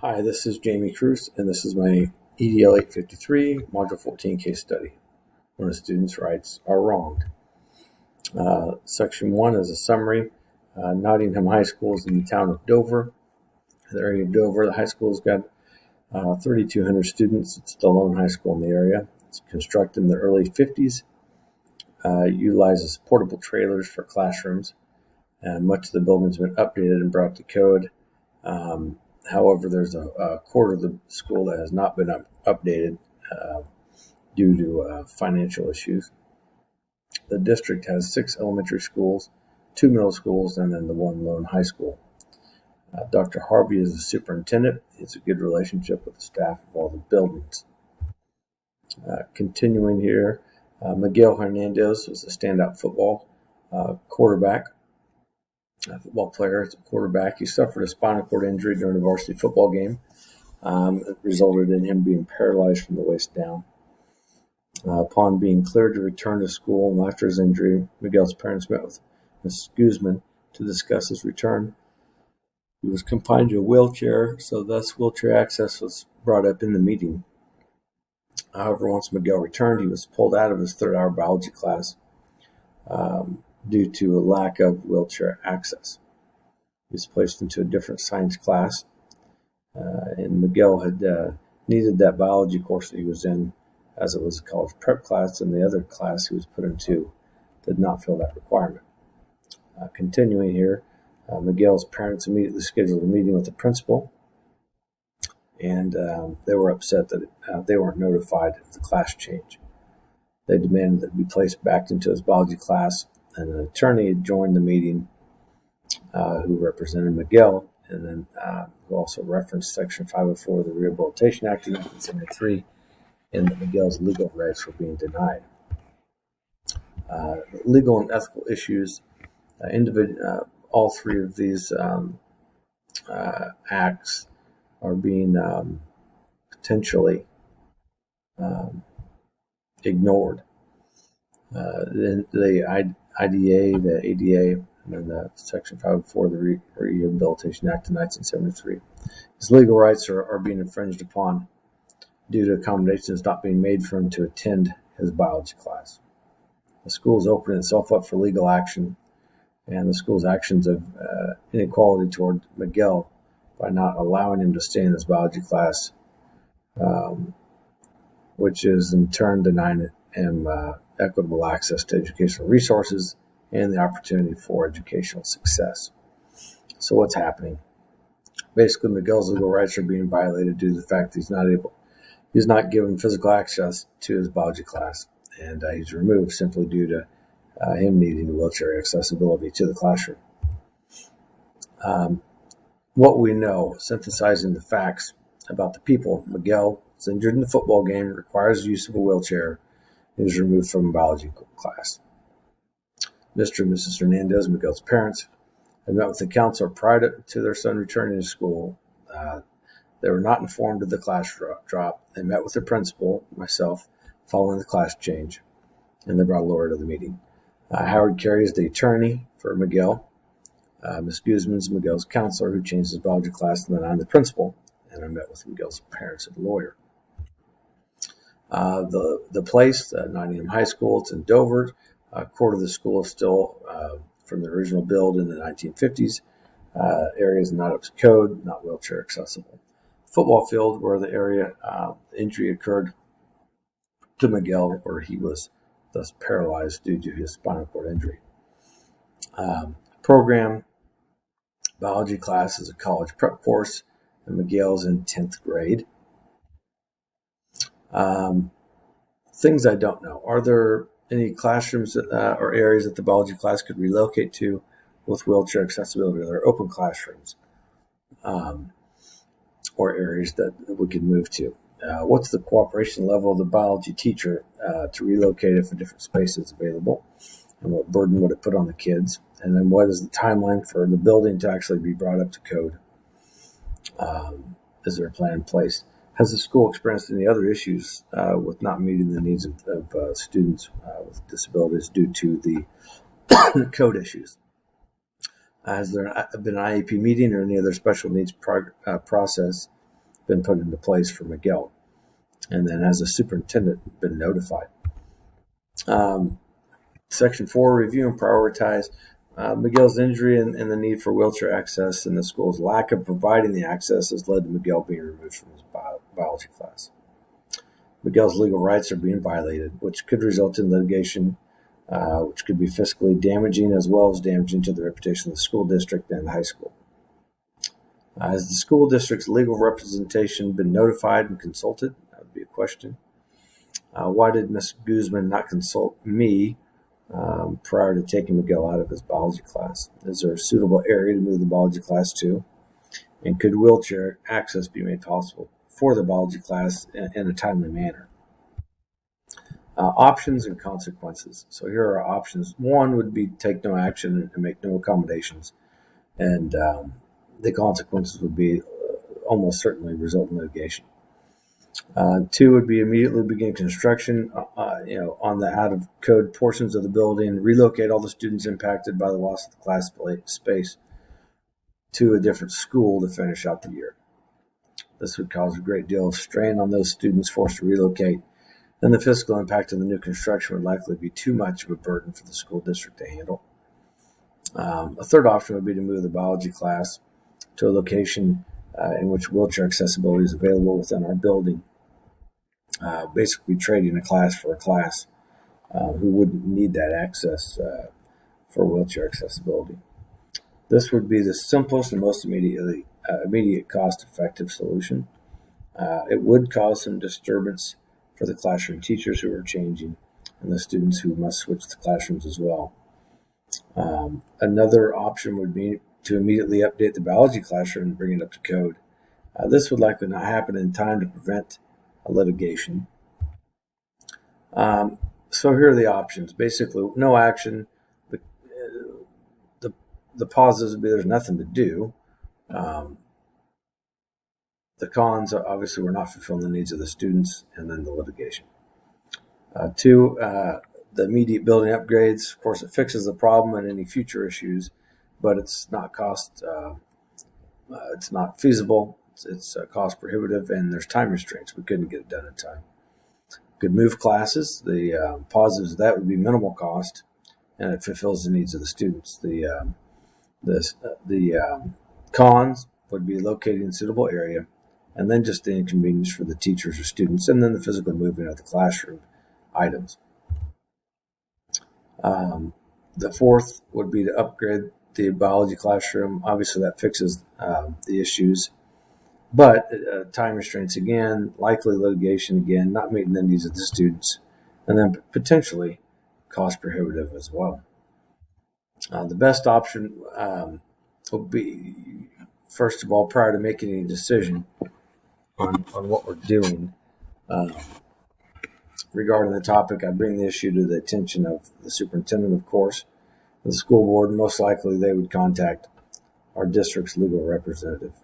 Hi, this is Jamie Cruz, and this is my EDL 853 Module 14 case study, when a student's rights are wronged. Section 1 is a summary. Nottingham High School is in the town of Dover. In the area of Dover, the high school's got 3,200 students. It's the lone high school in the area. It's constructed in the early 50s. Utilizes portable trailers for classrooms. And much of the building's been updated and brought to code. However, there's a quarter of the school that has not been updated due to financial issues. The district has 6 elementary schools, 2 middle schools, and then the one lone high school. Dr. Harvey is the superintendent. He has a good relationship with the staff of all the buildings. Continuing here, Miguel Hernandez was a standout football quarterback. Football player, it's a quarterback. He suffered a spinal cord injury during a varsity football game. It resulted in him being paralyzed from the waist down. Upon being cleared to return to school after his injury, Miguel's parents met with Ms. Guzman to discuss his return. He was confined to a wheelchair, so thus wheelchair access was brought up in the meeting. However, once Miguel returned, he was pulled out of his third-hour biology class due to a lack of wheelchair access. He was placed into a different science class, and Miguel had needed that biology course that he was in, as it was a college prep class, and the other class he was put into did not fill that requirement. Continuing here, Miguel's parents immediately scheduled a meeting with the principal, and they were upset that they weren't notified of the class change. They demanded that he be placed back into his biology class, and an attorney had joined the meeting who represented Miguel, and then who also referenced Section 504 of the Rehabilitation Act of 1973, and that Miguel's legal rights were being denied. Legal and ethical issues, all three of these acts are being potentially ignored. The IDA, the ADA, and then the Section 504 of the Rehabilitation Act of 1973. His legal rights are being infringed upon due to accommodations not being made for him to attend his biology class. The school is opening itself up for legal action, and the school's actions of inequality toward Miguel by not allowing him to stay in his biology class, which is in turn denying him equitable access to educational resources and the opportunity for educational success. So what's happening? Basically, Miguel's legal rights are being violated due to the fact that he's not given physical access to his biology class, and he's removed simply due to him needing wheelchair accessibility to the classroom. What we know, synthesizing the facts about the people: Miguel is injured in the football game, requires use of a wheelchair, and is removed from a biology class. Mr. and Mrs. Hernandez, Miguel's parents, had met with the counselor prior to their son returning to school. They were not informed of the class drop. They met with the principal, myself, following the class change, and they brought a lawyer to the meeting. Howard Carey is the attorney for Miguel. Ms. Guzman is Miguel's counselor who changed his biology class, and then I'm the principal, and I met with Miguel's parents and the lawyer. The place, Nottingham High School, it's in Dover. A quarter of the school is still from the original build in the 1950s. Area is not up to code, not wheelchair accessible. Football field where the area injury occurred to Miguel, where he was thus paralyzed due to his spinal cord injury. Program, biology class is a college prep course, and Miguel's in 10th grade. Things I don't know. Are there any classrooms or areas that the biology class could relocate to with wheelchair accessibility? Are there open classrooms or areas that we could move to? What's the cooperation level of the biology teacher to relocate if a different space is available? And what burden would it put on the kids? And then what is the timeline for the building to actually be brought up to code? Is there a plan in place? Has the school experienced any other issues with not meeting the needs of students with disabilities due to the code issues? Has there been an IEP meeting or any other special needs process been put into place for Miguel. And then has the superintendent been notified? Section 4, review and prioritize. Miguel's injury and the need for wheelchair access in the school's lack of providing the access has led to Miguel being removed from his biology class. Miguel's legal rights are being violated, which could result in litigation, which could be fiscally damaging as well as damaging to the reputation of the school district and the high school. Has the school district's legal representation been notified and consulted? That would be a question. Why did Ms. Guzman not consult me prior to taking Miguel out of his biology class? Is there a suitable area to move the biology class to? And could wheelchair access be made possible for the biology class in a timely manner? Options and consequences. So here are our options. One would be take no action and make no accommodations. And the consequences would be almost certainly result in litigation. 2 would be immediately begin construction, on the out-of-code portions of the building, relocate all the students impacted by the loss of the class space to a different school to finish out the year. This would cause a great deal of strain on those students forced to relocate, and the fiscal impact of the new construction would likely be too much of a burden for the school district to handle. A third option would be to move the biology class to a location in which wheelchair accessibility is available within our building, basically trading a class for a class who wouldn't need that access for wheelchair accessibility. This would be the simplest and most immediate cost-effective solution. It would cause some disturbance for the classroom teachers who are changing and the students who must switch the classrooms as well. Another option would be to immediately update the biology classroom and bring it up to code. This would likely not happen in time to prevent a litigation. So here are the options. Basically, no action. The positives would be there's nothing to do. The cons, obviously, we're not fulfilling the needs of the students, and then the litigation. 2, the immediate building upgrades. Of course, it fixes the problem and any future issues, but it's not it's not feasible. It's cost prohibitive, and there's time restraints. We couldn't get it done in time. Could move classes. The positives of that would be minimal cost, and it fulfills the needs of the students. The cons would be located in a suitable area, and then just the inconvenience for the teachers or students, and then the physical movement of the classroom items. The fourth would be to upgrade the biology classroom. Obviously, that fixes the issues, but time restraints again, likely litigation again, not meeting the needs of the students, and then potentially cost prohibitive as well. The best option would be, first of all, prior to making any decision on what we're doing regarding the topic, I bring the issue to the attention of the superintendent, of course, the school board. Most likely they would contact our district's legal representative.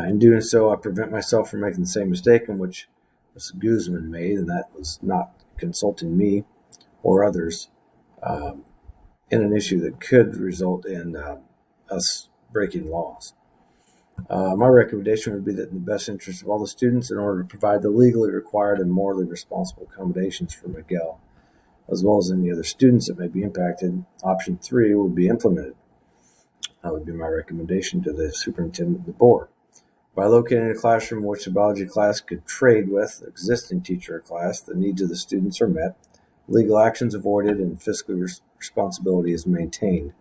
In doing so, I prevent myself from making the same mistake in which Ms. Guzman made, and that was not consulting me or others in an issue that could result in us breaking laws. My recommendation would be that in the best interest of all the students, in order to provide the legally required and morally responsible accommodations for Miguel, as well as any other students that may be impacted, option 3 would be implemented. That would be my recommendation to the superintendent and the board. By locating a classroom in which the biology class could trade with the existing teacher or class, the needs of the students are met, legal actions avoided, and fiscal responsibility is maintained.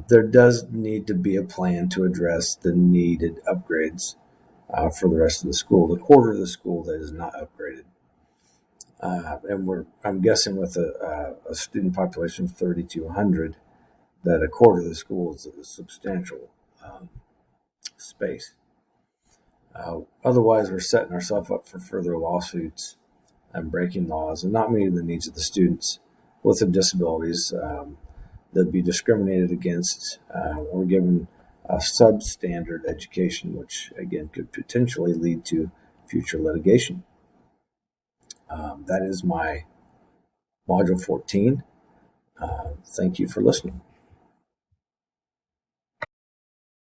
There does need to be a plan to address the needed upgrades for the rest of the school, the quarter of the school that is not upgraded. And I'm guessing with a student population of 3,200, that a quarter of the school is a substantial space. Otherwise, we're setting ourselves up for further lawsuits and breaking laws and not meeting the needs of the students with disabilities that be discriminated against or given a substandard education, which again could potentially lead to future litigation. That is my module 14. Thank you for listening.